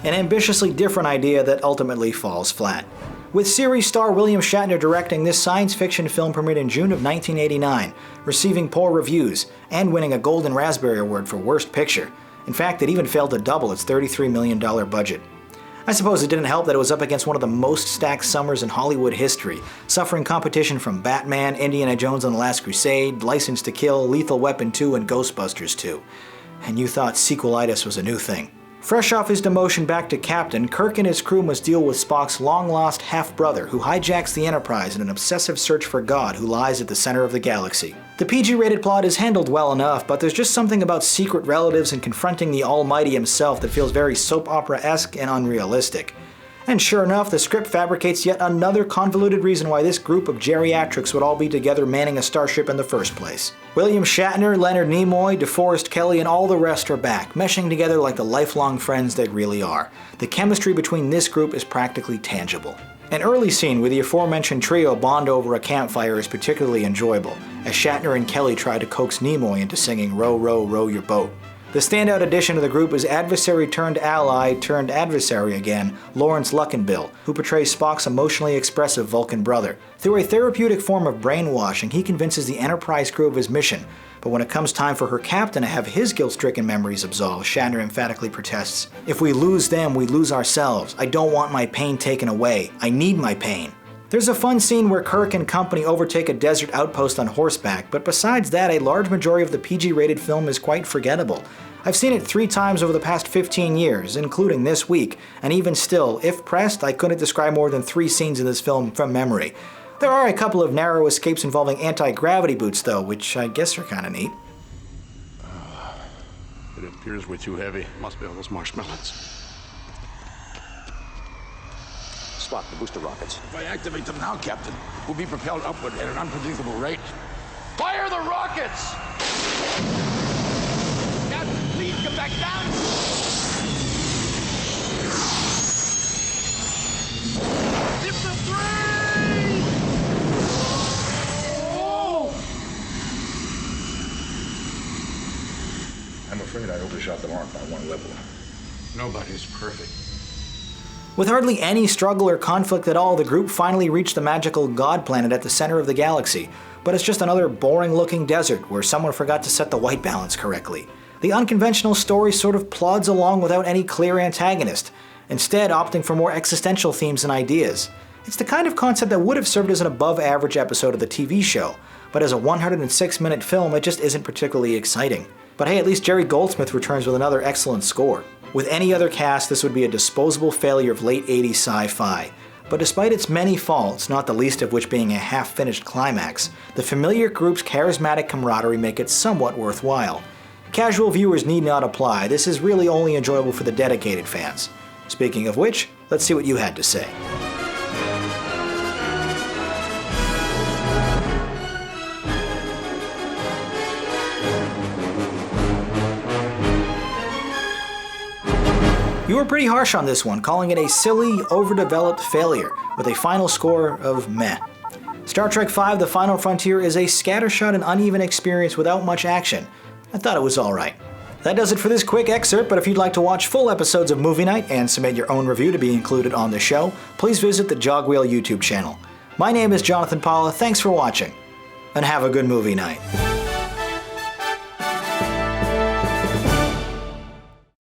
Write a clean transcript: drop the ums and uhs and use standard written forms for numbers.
an ambitiously different idea that ultimately falls flat. With series star William Shatner directing, this science fiction film premiered in June of 1989, receiving poor reviews, and winning a Golden Raspberry Award for Worst Picture. In fact, it even failed to double its $33 million budget. I suppose it didn't help that it was up against one of the most stacked summers in Hollywood history, suffering competition from Batman, Indiana Jones and the Last Crusade, License to Kill, Lethal Weapon 2, and Ghostbusters 2. And you thought sequelitis was a new thing. Fresh off his demotion back to captain, Kirk and his crew must deal with Spock's long-lost half-brother who hijacks the Enterprise in an obsessive search for God who lies at the center of the galaxy. The PG-rated plot is handled well enough, but there's just something about secret relatives and confronting the Almighty himself that feels very soap opera-esque and unrealistic. And sure enough, the script fabricates yet another convoluted reason why this group of geriatrics would all be together manning a starship in the first place. William Shatner, Leonard Nimoy, DeForest Kelley, and all the rest are back, meshing together like the lifelong friends they really are. The chemistry between this group is practically tangible. An early scene with the aforementioned trio bond over a campfire is particularly enjoyable, as Shatner and Kelley try to coax Nimoy into singing "Row, row, row your boat." The standout addition to the group is adversary-turned-ally-turned-adversary again, Lawrence Luckinbill, who portrays Spock's emotionally expressive Vulcan brother. Through a therapeutic form of brainwashing, he convinces the Enterprise crew of his mission, but when it comes time for her captain to have his guilt-stricken memories absolved, Shatner emphatically protests, "If we lose them, we lose ourselves. I don't want my pain taken away. I need my pain." There's a fun scene where Kirk and company overtake a desert outpost on horseback, but besides that, a large majority of the PG-rated film is quite forgettable. I've seen it 3 times over the past 15 years, including this week, and even still, if pressed, I couldn't describe more than 3 scenes in this film from memory. There are a couple of narrow escapes involving anti-gravity boots though, which I guess are kinda neat. It appears we're too heavy. Must be all those marshmallows. Spock, the booster rockets. If I activate them now, Captain, we'll be propelled upward at an unpredictable rate. Fire the rockets! Captain, please get back down! It's the 3! Oh! I'm afraid I overshot the mark by 1 level. Nobody's perfect. With hardly any struggle or conflict at all, the group finally reached the magical God planet at the center of the galaxy, but it's just another boring-looking desert where someone forgot to set the white balance correctly. The unconventional story sort of plods along without any clear antagonist, instead opting for more existential themes and ideas. It's the kind of concept that would have served as an above-average episode of the TV show, but as a 106-minute film, it just isn't particularly exciting. But hey, at least Jerry Goldsmith returns with another excellent score. With any other cast, this would be a disposable failure of late 80s sci-fi. But despite its many faults, not the least of which being a half-finished climax, the familiar group's charismatic camaraderie make it somewhat worthwhile. Casual viewers need not apply, this is really only enjoyable for the dedicated fans. Speaking of which, let's see what you had to say. You were pretty harsh on this one, calling it a silly, overdeveloped failure, with a final score of meh. Star Trek V: The Final Frontier is a scattershot and uneven experience without much action. I thought it was alright. That does it for this quick excerpt, but if you'd like to watch full episodes of Movie Night and submit your own review to be included on the show, please visit the Jogwheel YouTube channel. My name is Jonathan Paula, thanks for watching, and have a good movie night.